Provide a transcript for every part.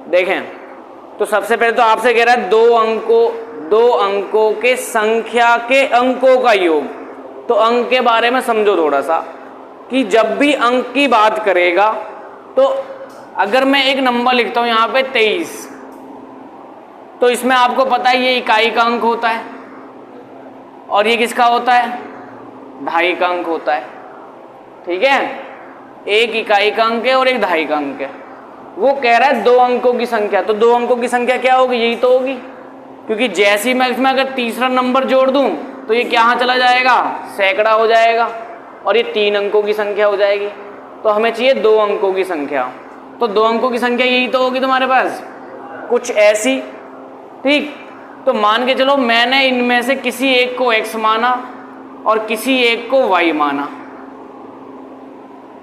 देखें तो सबसे पहले तो आपसे कह रहा है दो अंकों के संख्या के अंकों का योग। तो अंक के बारे में समझो थोड़ा सा कि जब भी अंक की बात करेगा तो अगर मैं एक नंबर लिखता हूं यहां पे 23, तो इसमें आपको पता है ये इकाई का अंक होता है और ये किसका होता है, ढाई का अंक होता है। ठीक है, एक इकाई का अंक है और एक ढाई का अंक है। वो कह रहा है 2 अंकों की संख्या, तो 2 अंकों की संख्या क्या होगी, यही तो होगी, क्योंकि जैसे ही मैं इसमें अगर तीसरा नंबर जोड़ दूं तो ये क्या चला जाएगा, सैकड़ा हो जाएगा और ये 3 अंकों की संख्या हो जाएगी। तो हमें चाहिए 2 अंकों की संख्या, तो 2 अंकों की संख्या यही तो होगी तुम्हारे पास, कुछ ऐसी। ठीक, तो मान के चलो मैंने इनमें से किसी एक को x माना और किसी एक को y माना।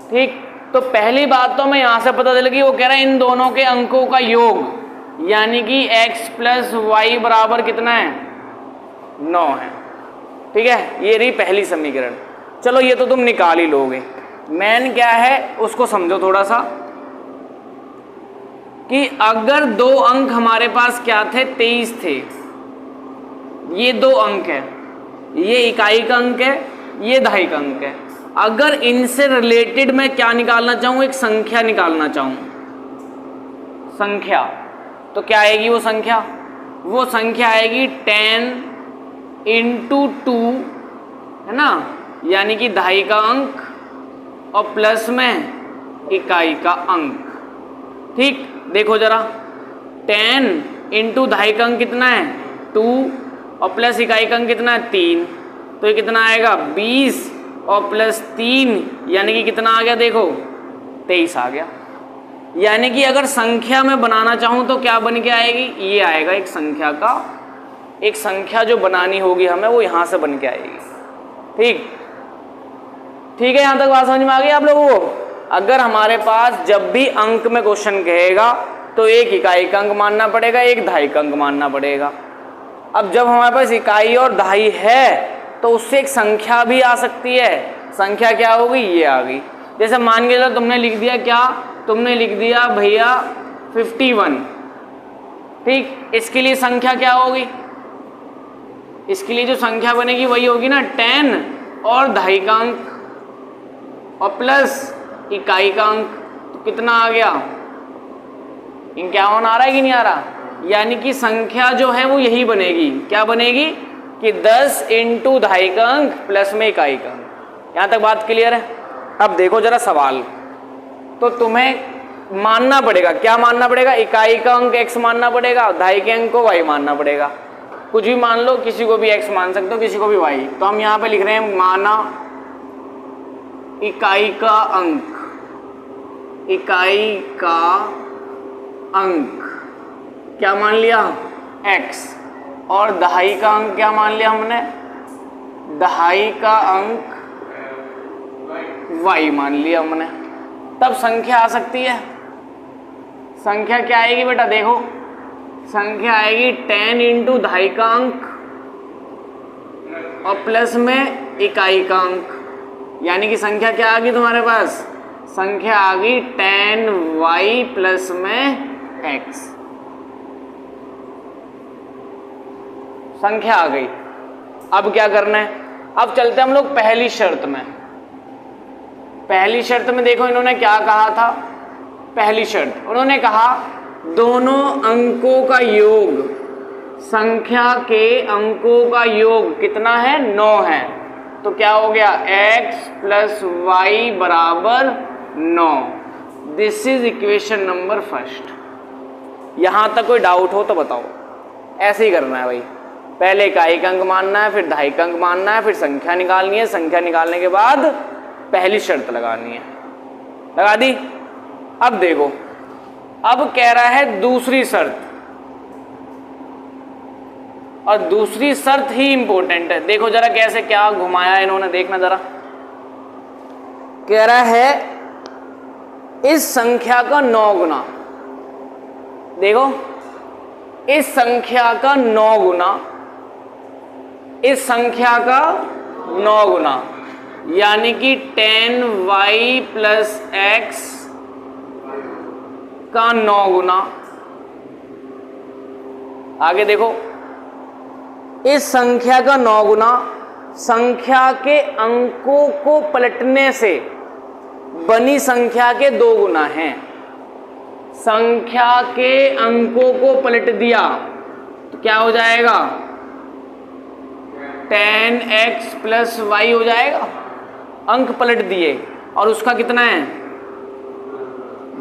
ठीक, तो पहली बात तो मैं यहां से पता चल गई, वो कह रहा है इन दोनों के अंकों का योग, यानी कि x प्लस वाई बराबर कितना है, 9 है। ठीक है, ये रही पहली समीकरण। चलो ये तो तुम निकाल ही लोगे, मेन क्या है उसको समझो थोड़ा सा कि अगर 2 अंक हमारे पास क्या थे, 23 थे, ये 2 अंक है, ये इकाई का अंक है, ये ढाई का अंक है। अगर इनसे रिलेटेड मैं क्या निकालना चाहूं, एक संख्या निकालना चाहूं, संख्या, तो क्या आएगी वो संख्या, वो संख्या आएगी 10 × 2, है ना, यानी कि ढाई का अंक और प्लस में इकाई का अंक। ठीक, देखो जरा 10 × ढाई का अंक कितना है, 2 और प्लस इकाई का अंक कितना है, 3, तो ये कितना आएगा 20 और प्लस 3 यानी कि कितना आ गया, देखो 23 आ गया। यानी कि अगर संख्या में बनाना चाहूं तो क्या बन के आएगी, ये आएगा एक संख्या का, एक संख्या जो बनानी होगी हमें वो यहां से बन के आएगी। ठीक, ठीक है, यहां तक बात समझ में आ गई आप लोगों को। अगर हमारे पास जब भी अंक में क्वेश्चन कहेगा तो एक इकाई का अंक मानना पड़ेगा, एक ढाई का अंक मानना पड़ेगा। अब जब हमारे पास इकाई और ढाई है तो उससे एक संख्या भी आ सकती है। संख्या क्या होगी, ये आ गई। जैसे मान के चलो तुमने लिख दिया क्या, तुमने लिख दिया भैया 51। ठीक, इसके लिए संख्या क्या होगी, इसके लिए जो संख्या बनेगी वही होगी ना 10 और ढाई का अंक और प्लस इकाई का अंक, तो कितना आ गया, इक्यावन आ रहा है कि नहीं आ रहा। यानी कि संख्या जो है वो यही बनेगी, क्या बनेगी कि 10 × ढाई का अंक प्लस में इकाई का अंक। यहां तक बात क्लियर है। अब देखो जरा सवाल, तो तुम्हें मानना पड़ेगा, क्या मानना पड़ेगा, इकाई का अंक x मानना पड़ेगा, ढाई के अंक को y मानना पड़ेगा। कुछ भी मान लो, किसी को भी x मान सकते हो, किसी को भी y। तो हम यहां पे लिख रहे हैं माना इकाई का अंक, इकाई का अंक क्या मान लिया, x, और ढाई का अंक क्या मान लिया हमने, ढाई का अंक y मान लिया हमने। तब संख्या आ सकती है। संख्या क्या आएगी बेटा, देखो संख्या आएगी 10 × ढाई का अंक और प्लस में इकाई का अंक, यानी कि संख्या क्या आ गई तुम्हारे पास, संख्या आ गई 10y प्लस में x, संख्या आ गई। अब क्या करना है, अब चलते हम लोग पहली शर्त में। पहली शर्त में देखो इन्होंने क्या कहा था, पहली शर्त उन्होंने कहा दोनों अंकों का योग, संख्या के अंकों का योग कितना है, 9 है। तो क्या हो गया, x प्लस वाई बराबर 9। This is equation number first. यहां तक कोई डाउट हो तो बताओ। ऐसे ही करना है भाई, पहले इकाई का अंक मानना है, फिर ढाई का अंक मानना है, फिर संख्या निकालनी है, संख्या निकालने के बाद पहली शर्त लगानी है। लगा दी। अब देखो, अब कह रहा है दूसरी शर्त, और दूसरी शर्त ही इंपॉर्टेंट है। देखो जरा कैसे क्या घुमाया इन्होंने, देखना जरा। कह रहा है इस संख्या का 9 गुना, देखो इस संख्या का 9 गुना, इस संख्या का 9 गुना, यानी कि 10y प्लस x का 9 गुना, आगे देखो, इस संख्या का 9 गुना संख्या के अंकों को पलटने से बनी संख्या के 2 गुना है। संख्या के अंकों को पलट दिया तो क्या हो जाएगा, 10x प्लस वाई हो जाएगा। अंक पलट दिए और उसका कितना है,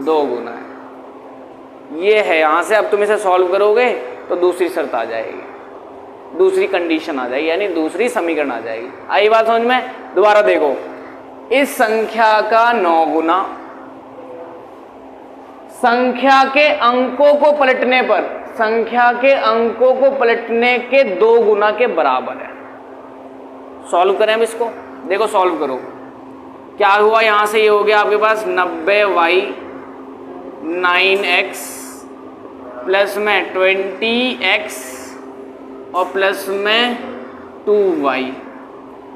2 गुना है। ये है, यहां से अब तुम इसे सॉल्व करोगे तो दूसरी शर्त आ जाएगी, दूसरी कंडीशन आ जाएगी, यानी दूसरी समीकरण आ जाएगी। आई बात समझ में? दोबारा देखो, इस संख्या का 9 गुना संख्या के अंकों को पलटने पर, संख्या के अंकों को पलटने के 2 गुना के बराबर है। सॉल्व करें अब इसको, देखो सॉल्व करो क्या हुआ। यहां से ये हो गया आपके पास 90y 9x प्लस में 20x और प्लस में 2y।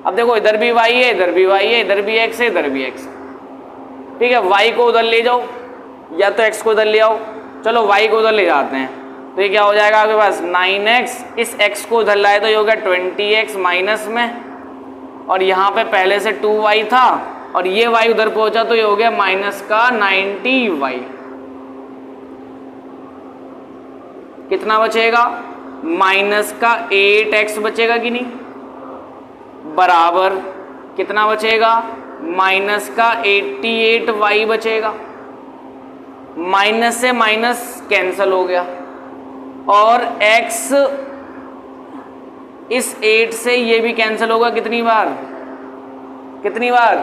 अब देखो इधर भी y है, इधर भी y है, इधर भी x है, इधर भी x है। ठीक है, y को उधर ले जाओ या तो x को उधर ले आओ। चलो y को उधर ले जाते हैं तो ये क्या हो जाएगा आपके पास 9x, इस x को उधर लाए तो ये हो गया 20x माइनस में, और यहाँ पे पहले से 2y था और ये y उधर पहुंचा तो ये हो गया माइनस का 90y। कितना बचेगा, माइनस का 8x बचेगा कि नहीं, बराबर कितना बचेगा, माइनस का 88y बचेगा। माइनस से माइनस कैंसल हो गया और x इस 8 से ये भी कैंसिल होगा कितनी बार, कितनी बार,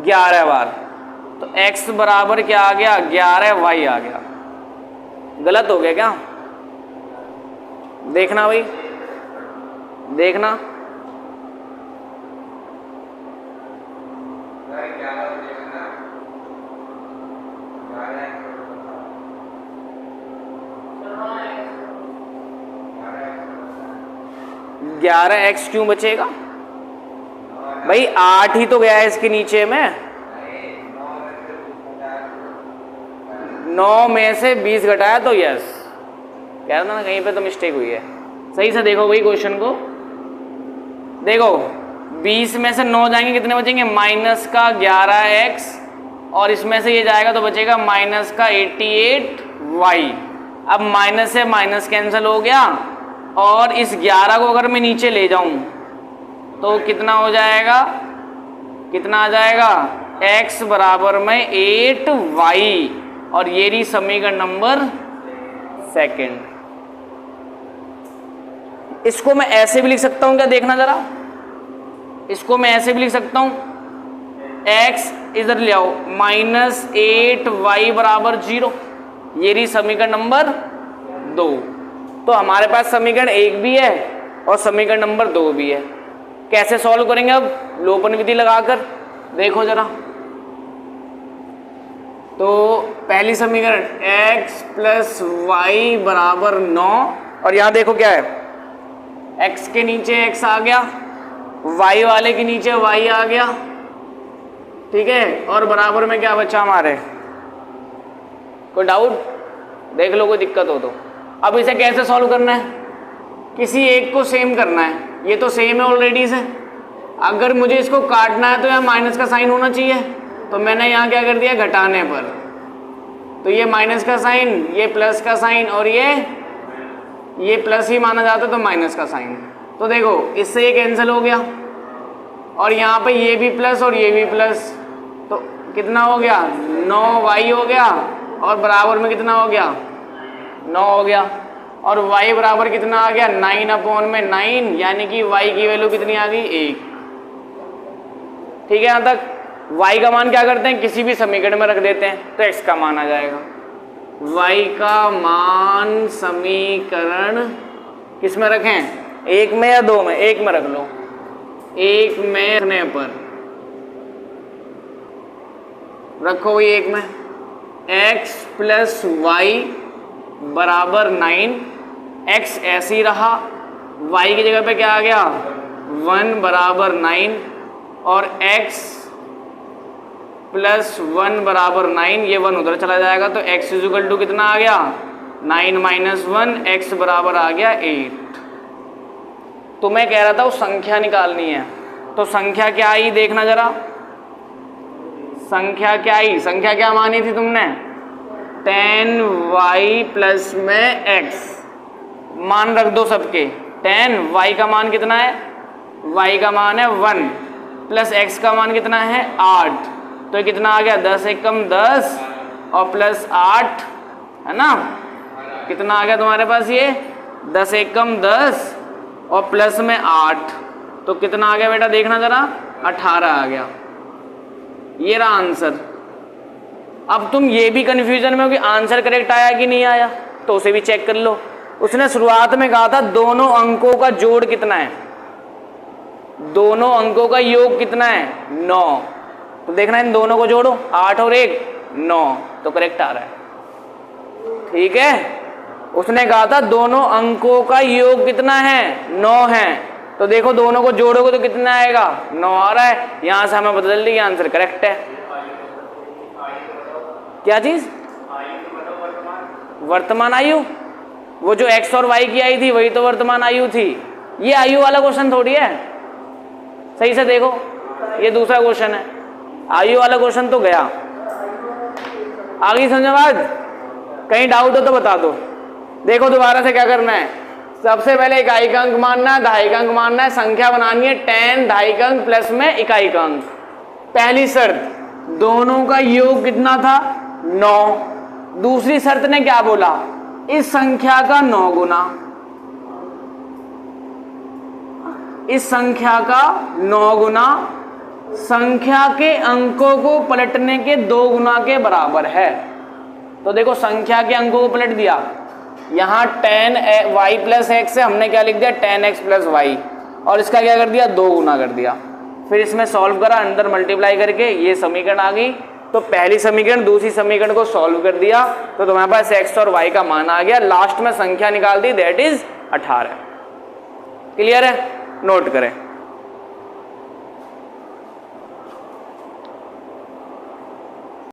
11 बार। तो x बराबर क्या आ गया, 11y आ गया। गलत हो गया क्या, देखना भाई, देखना। ग्यारह एक्स क्यों बचेगा भाई, 8 ही तो गया है इसके नीचे में, 9 में से 20 घटाया तो यस, कह रहा था ना कहीं पे तो मिस्टेक हुई है। सही से देखो भाई क्वेश्चन को, देखो 20 में से 9 जाएंगे कितने बचेंगे, माइनस का 11x और इसमें से ये जाएगा तो बचेगा माइनस का 88y। अब माइनस से माइनस कैंसिल हो गया और इस 11 को अगर मैं नीचे ले जाऊं तो कितना हो जाएगा, कितना आ जाएगा, x बराबर में 8y, और ये रही समीकरण नंबर 2। इसको मैं ऐसे भी लिख सकता हूं क्या, देखना जरा, इसको मैं ऐसे भी लिख सकता हूं, x इधर ले आओ, माइनस 8y बराबर 0, ये रही समीकरण नंबर 2। तो हमारे पास समीकरण 1 भी है और समीकरण नंबर 2 भी है। कैसे सॉल्व करेंगे अब, लोपन विधि लगाकर, देखो जरा। तो पहली समीकरण x प्लस वाई बराबर 9, और यहां देखो क्या है, x के नीचे x आ गया, y वाले के नीचे y आ गया, ठीक है, और बराबर में क्या बचा हमारे, कोई डाउट, देख लो कोई दिक्कत हो तो। अब इसे कैसे सॉल्व करना है, किसी एक को सेम करना है, ये तो सेम है ऑलरेडी से, अगर मुझे इसको काटना है तो यहाँ माइनस का साइन होना चाहिए, तो मैंने यहाँ क्या कर दिया, घटाने पर, तो ये माइनस का साइन, ये प्लस का साइन, और ये प्लस ही माना जाता तो माइनस का साइन। तो देखो इससे ये कैंसिल हो गया और यहाँ पे ये भी प्लस और ये भी प्लस, तो कितना हो गया, 9y हो गया, और बराबर में कितना हो गया, 9 हो गया, और y बराबर कितना आ गया, 9/9, यानी कि y की वैल्यू कितनी आ गई, 1। ठीक है, यहाँ तक y का मान क्या करते हैं, किसी भी समीकरण में रख देते हैं तो x का मान आ जाएगा। y का मान समीकरण किस में रखें, 1 में या 2 में, 1 में रख लो, 1 में रखने पर रखो वही 1 में, x प्लस वाई बराबर 9, x ऐसे ही रहा, y की जगह पे क्या आ गया, 1 बराबर 9, और x प्लस 1 बराबर 9, ये 1 उधर चला जाएगा तो x इक्वल टू कितना आ गया, 9 माइनस 1 x बराबर आ गया 8। तो मैं कह रहा था वो संख्या निकालनी है, तो संख्या क्या आई देखना जरा, संख्या क्या आई, संख्या क्या मानी थी तुमने, 10y प्लस में x, मान रख दो सबके, 10 y का मान कितना है, y का मान है 1 प्लस x का मान कितना है 8, तो ये कितना आ गया 10 एकम 10 और प्लस 8 है ना, कितना आ गया तुम्हारे पास ये 10 एकम 10 और प्लस में 8, तो कितना आ गया बेटा देखना जरा 18 आ गया। ये रहा आंसर। अब तुम ये भी कंफ्यूजन में हो कि आंसर करेक्ट आया कि नहीं आया, तो उसे भी चेक कर लो। उसने शुरुआत में कहा था दोनों अंकों का जोड़ कितना है, दोनों अंकों का योग कितना है 9, तो देखना इन दोनों को जोड़ो 8 और 1 9, तो करेक्ट आ रहा है। ठीक है, उसने कहा था दोनों अंकों का योग कितना है 9 है, तो देखो दोनों को जोड़ोगे तो कितना आएगा 9 आ रहा है, यहां से हमें बदल दिया आंसर करेक्ट है। क्या चीज, वर्तमान आयु, वो जो x और y की आई थी वही तो वर्तमान आयु थी, ये आयु वाला क्वेश्चन थोड़ी है, सही से देखो ये दूसरा क्वेश्चन है, आयु वाला क्वेश्चन तो गया। आगे समझो बात, कहीं डाउट हो तो बता दो। देखो दोबारा से क्या करना है, सबसे पहले इकाई का अंक मानना है, दहाई का अंक मानना है, संख्या बनानी है 10 दहाई का अंक प्लस में इकाई का अंक। पहली शर्त दोनों का योग कितना था 9, दूसरी शर्त ने क्या बोला, इस संख्या का 9 गुना, इस संख्या का 9 गुना संख्या के अंकों को पलटने के 2 गुना के बराबर है। तो देखो संख्या के अंकों को पलट दिया, यहाँ 10y प्लस एक्स है, हमने क्या लिख दिया 10x प्लस वाई, और इसका क्या कर दिया 2 गुना कर दिया, फिर इसमें सॉल्व करा, अंदर मल्टीप्लाई करके ये समीकरण आ गई। तो पहली समीकरण दूसरी समीकरण को सॉल्व कर दिया तो तुम्हारे पास x और y का मान आ गया, लास्ट में संख्या निकाल दी, दैट इज 18। क्लियर है, नोट करें।